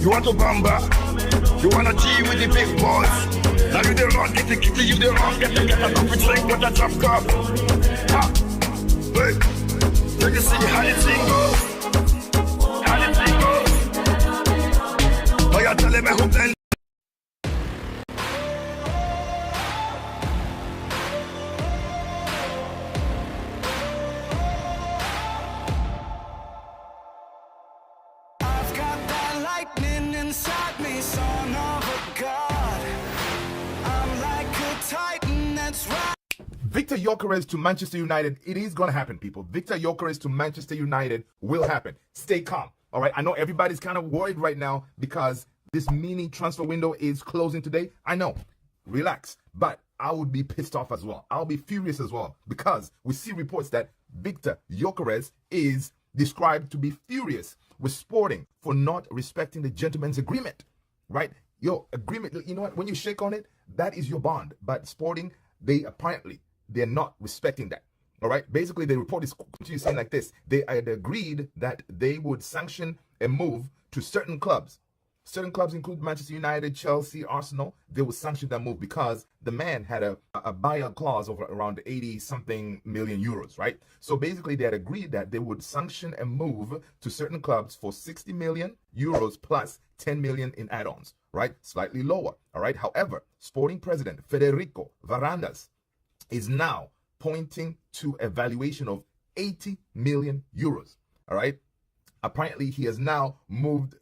You want to bamba? You wanna G with the big boys? Now you the rock, get the kitty, you the rock, get a coffee drink with a drop cup. Ha! Hey! Let me see how the thing goes. How the thing goes. Oh, you're telling me who then? Inside me, son of a god. I'm like a titan, that's right. Victor Gyökeres to Manchester United. It is going to happen, people. Victor Gyökeres to Manchester United will happen. Stay calm. All right. I know everybody's kind of worried right now because this mini transfer window is closing today. I know. Relax. But I would be pissed off as well. I'll be furious as well because we see reports that Victor Gyökeres is described to be furious with Sporting for not respecting the gentleman's agreement, right? Your agreement, you know what? When you shake on it, that is your bond. But Sporting, they're not respecting that. All right. Basically, the report is saying like this: they had agreed that they would sanction a move to certain clubs. Certain clubs include Manchester United, Chelsea, Arsenal. They would sanction that move because the man had a buyout clause of around 80-something million euros, right? So basically, they had agreed that they would sanction a move to certain clubs for 60 million euros plus 10 million in add-ons, right? Slightly lower, all right? However, Sporting president Federico Varandas is now pointing to a valuation of 80 million euros, all right? Apparently, he has now moved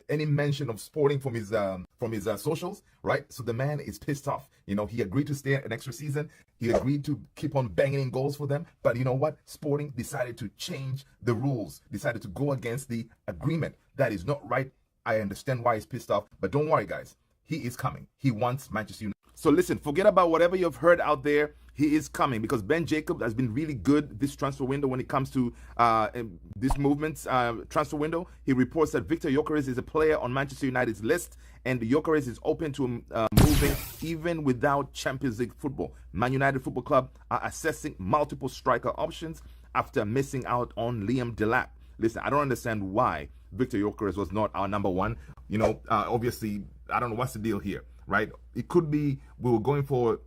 any mention of Sporting from his socials, right? So the man is pissed off. You know, he agreed to stay an extra season. He agreed to keep on banging in goals for them. But you know what? Sporting decided to change the rules, decided to go against the agreement. That is not right. I understand why he's pissed off. But don't worry, guys. He is coming. He wants Manchester United. So listen, forget about whatever you've heard out there. He is coming because Ben Jacobs has been really good this transfer window when it comes to this movement's transfer window. He reports that Victor Gyökeres is a player on Manchester United's list and Gyökeres is open to moving even without Champions League football. Man United Football Club are assessing multiple striker options after missing out on Liam Delap. Listen, I don't understand why Victor Gyökeres was not our number one. You know, obviously, I don't know what's the deal here. Right? It could be we were going for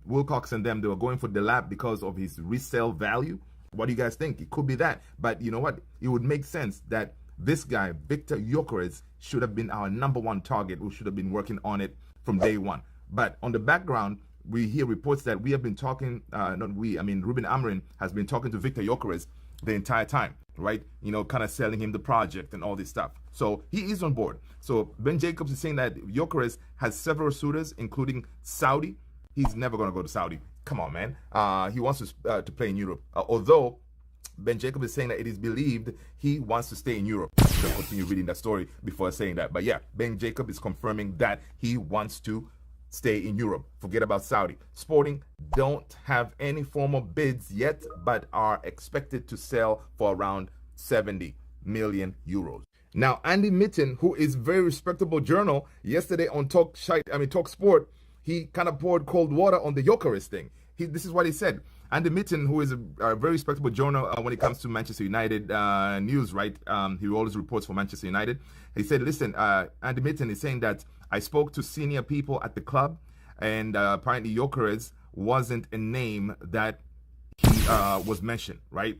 Wilcox and them. They were going for Delap because of his resale value. What do you guys think? It could be that. But you know what? It would make sense that this guy, Victor Gyökeres, should have been our number one target. We should have been working on it from day one. But on the background, we hear reports that we have been talking, Ruben Amorim has been talking to Victor Gyökeres the entire time, right? You know, kind of selling him the project and all this stuff. So he is on board. So Ben Jacobs is saying that Gyökeres has several suitors, including Saudi. He's never going to go to Saudi. Come on, man. He wants to play in Europe. Although Ben Jacobs is saying that it is believed he wants to stay in Europe. I'll continue reading that story before saying that. But yeah, Ben Jacobs is confirming that he wants to stay in Europe. Forget about Saudi. Sporting don't have any formal bids yet, but are expected to sell for around 70 million euros. Now, Andy Mitten, who is a very respectable journal, yesterday on Talk Sport, he kind of poured cold water on the Gyökeres thing. This is what he said. Andy Mitten, who is a very respectable journal when it comes to Manchester United news, right? He always reports for Manchester United. He said, listen, Andy Mitten is saying that I spoke to senior people at the club, and apparently Gyökeres wasn't a name that he was mentioned, right?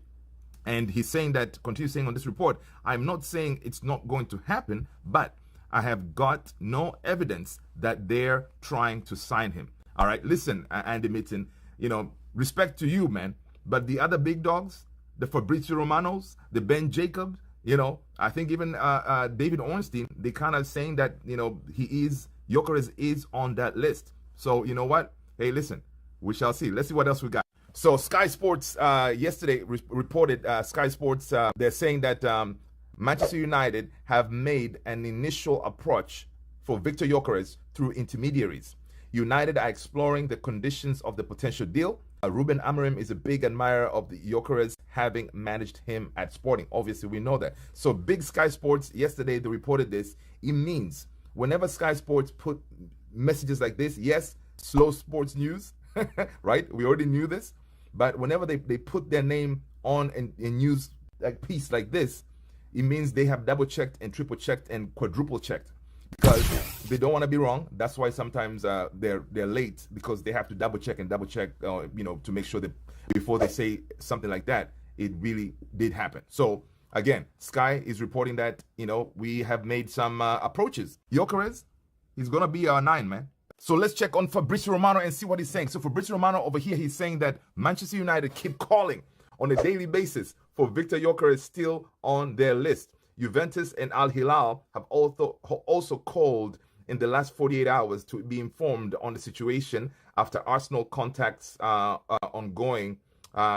And he's saying that, continues saying on this report, I'm not saying it's not going to happen, but I have got no evidence that they're trying to sign him. All right, listen, Andy Mitten, you know, respect to you, man. But the other big dogs, the Fabrizio Romanos, the Ben Jacobs, you know, I think even David Ornstein, they kind of saying that, you know, Gyökeres is on that list. So, you know what? Hey, listen, we shall see. Let's see what else we got. So Sky Sports yesterday reported, Sky Sports, they're saying that Manchester United have made an initial approach for Victor Gyökeres through intermediaries. United are exploring the conditions of the potential deal. Ruben Amorim is a big admirer of the Gyökeres, having managed him at Sporting. Obviously, we know that. So big Sky Sports, yesterday they reported this. It means whenever Sky Sports put messages like this, yes, slow sports news, right? We already knew this. But whenever they put their name on a news like piece like this, it means they have double checked and triple checked and quadruple checked because they don't want to be wrong. That's why sometimes they're late, because they have to double check and double check, to make sure that before they say something like that, it really did happen. So again, Sky is reporting that we have made some approaches. Gyökeres, he's gonna be our 9, man. So let's check on Fabrizio Romano and see what he's saying. So Fabrizio Romano over here, he's saying that Manchester United keep calling on a daily basis for Victor Gyökeres still on their list. Juventus and Al Hilal have also called in the last 48 hours to be informed on the situation after Arsenal contacts ongoing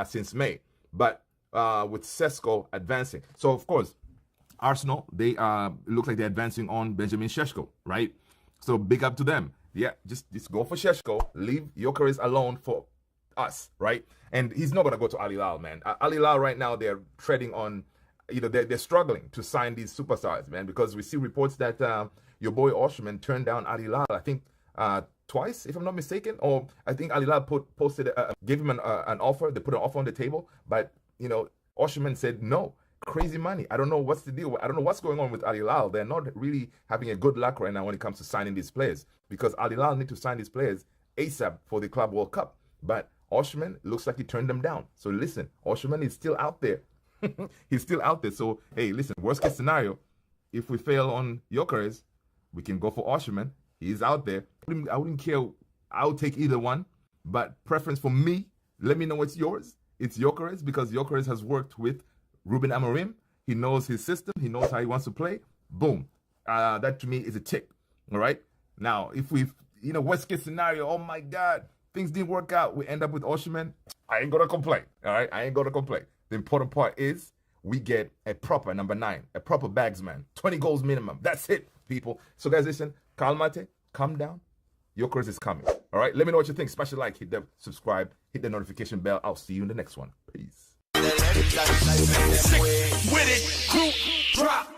since May. But with Sesko advancing. So of course, Arsenal, they look like they're advancing on Benjamin Sesko, right? So big up to them. Yeah, just go for Sesko. Leave Gyökeres alone for us, right? And he's not going to go to Al Hilal, man. Al Hilal right now, they're treading on, they're struggling to sign these superstars, man, because we see reports that your boy Osimhen turned down Al Hilal, I think, twice, if I'm not mistaken. Or I think Al Hilal gave him an offer. They put an offer on the table, but, Osimhen said no. Crazy money. I don't know what's the deal. I don't know what's going on with Al Hilal. They're not really having a good luck right now when it comes to signing these players, because Al Hilal need to sign these players ASAP for the Club World Cup. But Osimhen looks like he turned them down. So listen, Osimhen is still out there. He's still out there. So hey, listen, worst case scenario, if we fail on Gyökeres, we can go for Osimhen. He's out there. I wouldn't care. I'll take either one. But preference for me, let me know what's yours. It's Gyökeres, because Gyökeres has worked with Ruben Amorim. He knows his system. He knows how he wants to play. Boom. That to me is a tick. All right. Now, if we, worst case scenario, oh my God, things didn't work out, we end up with Osimhen, I ain't gonna complain. All right. I ain't gonna complain. The important part is we get a proper number 9, a proper bagsman, 20 goals minimum. That's it, people. So guys, listen, calmate, calm down. Gyökeres is coming. All right. Let me know what you think. Smash the like, hit the subscribe, hit the notification bell. I'll see you in the next one. Peace. With it, group drop.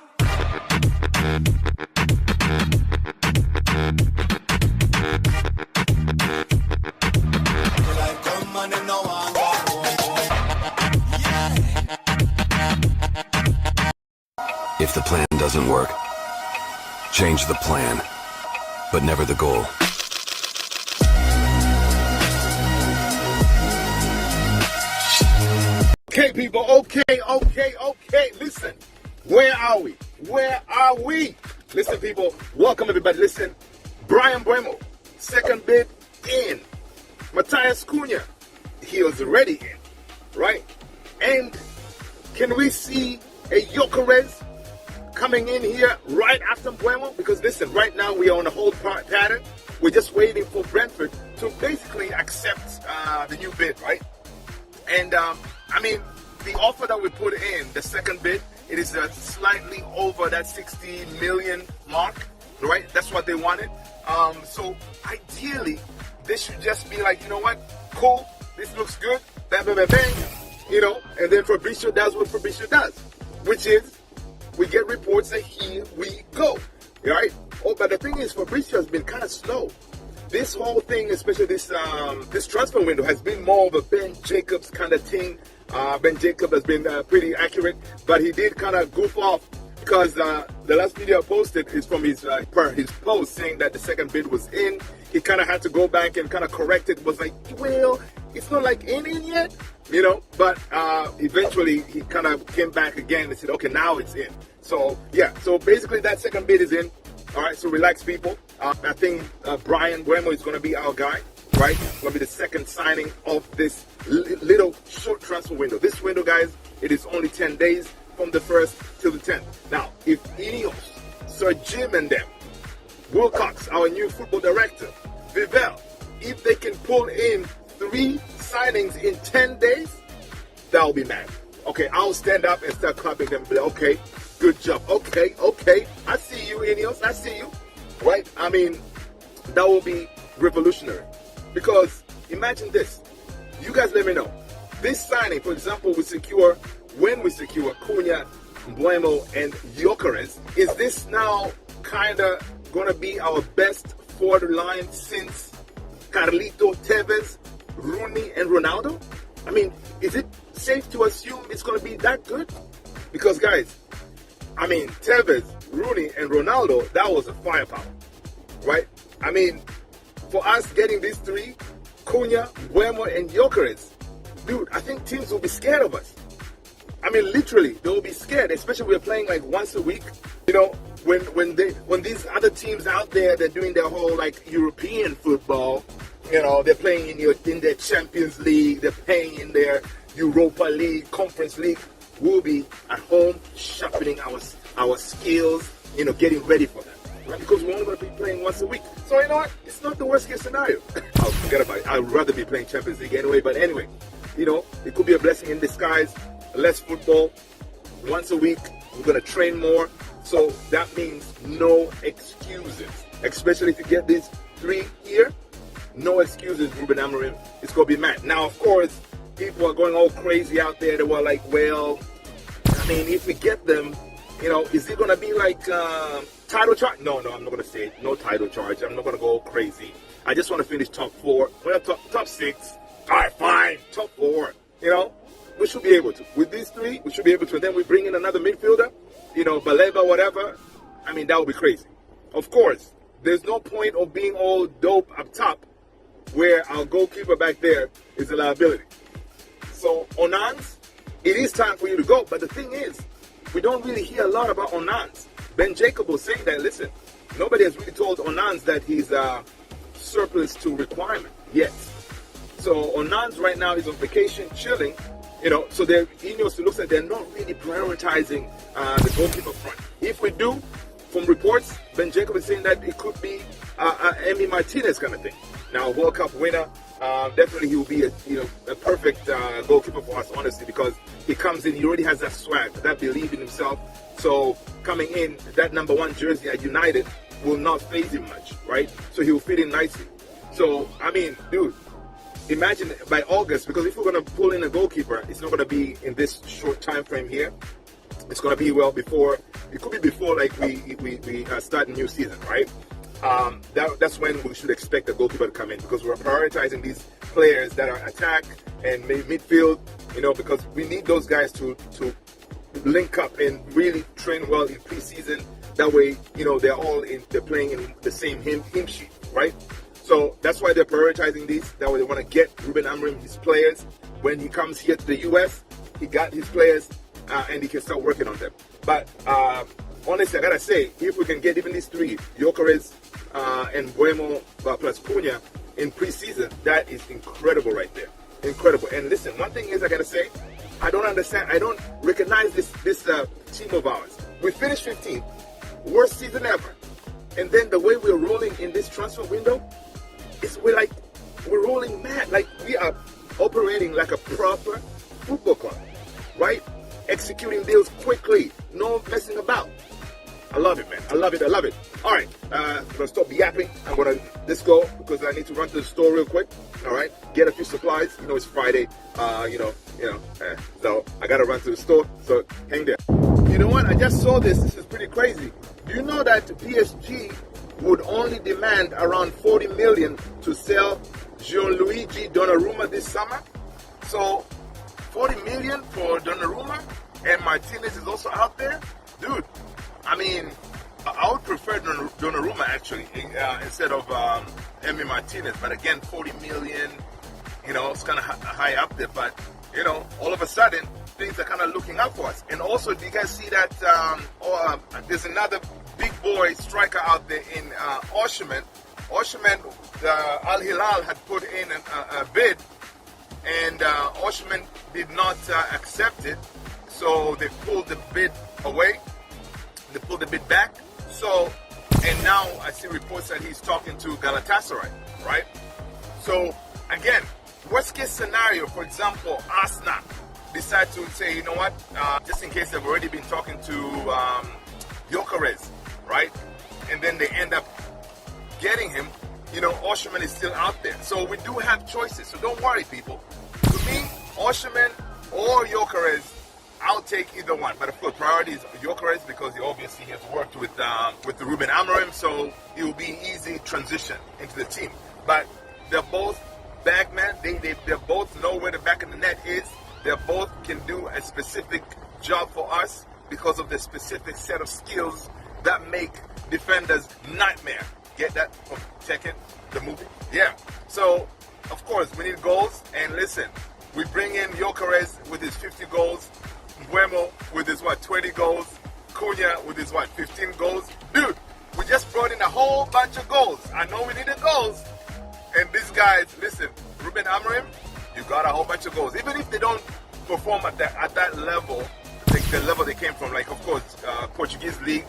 If the plan doesn't work, change the plan, but never the goal. Okay, people, okay. Listen, where are we? Listen, people, welcome everybody. Listen, Brian Buemo, second bid in. Matthias Cunha, he was already in, right? And can we see a Gyökeres coming in here right after Buemo? Because listen, right now we are on a hold pattern. We're just waiting for Brentford to basically accept the new bid, right? And the offer that we put in, the second bid, it is slightly over that 60 million mark, right? That's what they wanted. So ideally, this should just be like, you know what? Cool. This looks good. Bang, bang, bang, bang. And then Fabrizio does what Fabrizio does, which is we get reports that here we go, right? Oh, but the thing is, Fabrizio has been kind of slow. This whole thing, especially this transfer window, has been more of a Ben Jacobs kind of thing. Ben Jacobs has been pretty accurate, but he did kind of goof off, because the last video I posted is from his post saying that the second bid was in. He kind of had to go back and kind of correct it. Was like, well, it's not like in yet, but eventually he kind of came back again and said, okay, now it's in. So yeah, so basically that second bid is in. All right, so relax, people. I think Brian Buemo is going to be our guy, right? It's going to be the second signing of this little short transfer window. This window, guys, it is only 10 days from the 1st till the 10th. Now, if Ineos, Sir Jim and them, Wilcox, our new football director, Vivel, if they can pull in 3 signings in 10 days, that'll be mad. Okay, I'll stand up and start clapping them and be like, okay, good job. Okay. I see you, Ineos. I see you. Right? That will be revolutionary. Because imagine this. You guys let me know. This signing, for example, when we secure Cunha, Buemo, and Gyökeres, is this now kind of going to be our best forward line since Carlito, Tevez, Rooney, and Ronaldo? Is it safe to assume it's going to be that good? Because, guys, I mean, Tevez, Rooney, and Ronaldo, that was a firepower, right? I mean, for us getting these three, Cunha, Bueno, and Gyökeres, dude, I think teams will be scared of us. I mean, literally, they will be scared, especially if we're playing like once a week. You know, when these other teams out there, they're doing their whole like European football. You know, they're playing in their Champions League, they're playing in their Europa League, Conference League. We'll be at home sharpening our skills, you know, getting ready for that. Right? Because we're only going to be playing once a week. So you know what? It's not the worst case scenario. I'll forget about it. I'd rather be playing Champions League anyway. But anyway, you know, it could be a blessing in disguise. Less football once a week. We're going to train more. So that means no excuses. Especially if you get these three here, no excuses, Ruben Amorim. It's going to be mad. Now, of course, people are going all crazy out there. They were like, well, I mean, if we get them, you know, is it going to be like title charge? No, I'm not going to say it. No title charge. I'm not going to go crazy. I just want to finish top four. Well, top six. All right, fine. Top four. You know, we should be able to. With these three, we should be able to. And then we bring in another midfielder, you know, Baleba, whatever. I mean, that would be crazy. Of course, there's no point of being all dope up top where our goalkeeper back there is a liability. So, Onans, it is time for you to go. But the thing is, we don't really hear a lot about Onans. Ben Jacob was saying that, listen, nobody has really told Onans that he's surplus to requirement yet. So Onans right now is on vacation, chilling, you know, so Ineos looks like they're not really prioritizing the goalkeeper front. If we do, from reports, Ben Jacob is saying that it could be Emi Martinez kind of thing. Now, World Cup winner, definitely he will be a perfect goalkeeper for us, honestly, because he comes in, he already has that swag, that belief in himself. So coming in, that number one jersey at United will not faze him much, right? So he will fit in nicely. So, I mean, dude, imagine by August, because if we're going to pull in a goalkeeper, it's not going to be in this short time frame here. It's going to be well before, it could be before like we start a new season, right? That's when we should expect a goalkeeper to come in, because we're prioritizing these players that are attack and midfield, you know, because we need those guys to link up and really train well in preseason. That way, you know, they're playing in the same hymn sheet, right? So that's why they're prioritizing these. That way they want to get Ruben Amorim his players. When he comes here to the US, he got his players and he can start working on them. But honestly, I gotta say, if we can get even these three, Gyökeres and Bueno plus Cunha in preseason, that is incredible right there. Incredible. And listen, one thing is I gotta say, I don't understand, I don't recognize this team of ours. We finished 15th, worst season ever. And then the way we're rolling in this transfer window, we're rolling mad. Like we are operating like a proper football club, right? Executing deals quickly, no messing about. I love it, man. I love it. All right, I'm gonna stop yapping. I'm gonna just go because I need to run to the store real quick. All right, get a few supplies. You know, it's Friday. So I gotta run to the store. So hang there. You know what? I just saw this. This is pretty crazy. Do you know that PSG would only demand around 40 million to sell Gianluigi Donnarumma this summer? So 40 million for Donnarumma, and Martinez is also out there, dude. I mean, I would prefer Donnarumma actually instead of Emi Martinez. But again, 40 million, you know, it's kind of high up there. But you know, all of a sudden, things are kind of looking up for us. And also, do you guys see that there's another big boy striker out there in Osimhen? Osimhen, Al Hilal had put in a bid, and Osimhen did not accept it, so they pulled the bid away. They pulled the bid back. So, and now I see reports that he's talking to Galatasaray, right? So, again, worst case scenario, for example, Arsenal decide to say, you know what, just in case they've already been talking to Gyökeres, right? And then they end up getting him, you know, Osimhen is still out there. So we do have choices. So don't worry, people. To me, Osimhen or Gyökeres, I'll take either one. But of course, priority is Gyökeres because he obviously has worked with the Ruben Amorim, so it will be easy transition into the team. But they're both bagmen. They both know where the back of the net is. They both can do a specific job for us. because of the specific set of skills that make defenders nightmare. Get that from checking the movie? Yeah. So, of course, we need goals. And listen, we bring in Gyökeres with his 50 goals, Mbeumo with his 20 goals, Cunha with his 15 goals. Dude, we just brought in a whole bunch of goals. I know we needed goals. And these guys, listen, Ruben Amorim, you got a whole bunch of goals. Even if they don't perform at that level, the level they came from, like, of course, Portuguese league,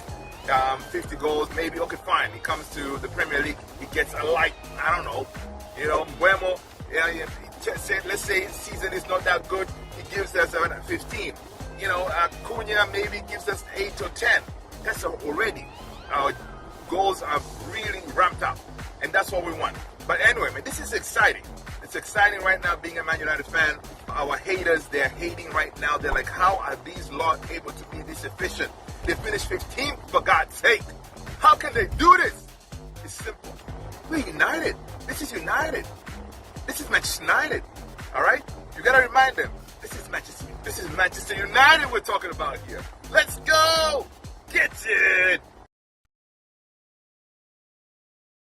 50 goals, maybe, okay, fine. He comes to the Premier League, he gets a light, I don't know, Mbeumo, let's say season is not that good, he gives us 15. Cunha maybe gives us 8 or 10. That's already. Our goals are really ramped up, and that's what we want. But anyway, man, this is exciting. It's exciting right now being a Man United fan. Our haters, they're hating right now. They're like, how are these lot able to be this efficient? They finished 15th, for God's sake. How can they do this? It's simple. We're United. This is United. This is Manchester United. All right? You got to remind them. This is Manchester United we're talking about here. Let's go! Get it!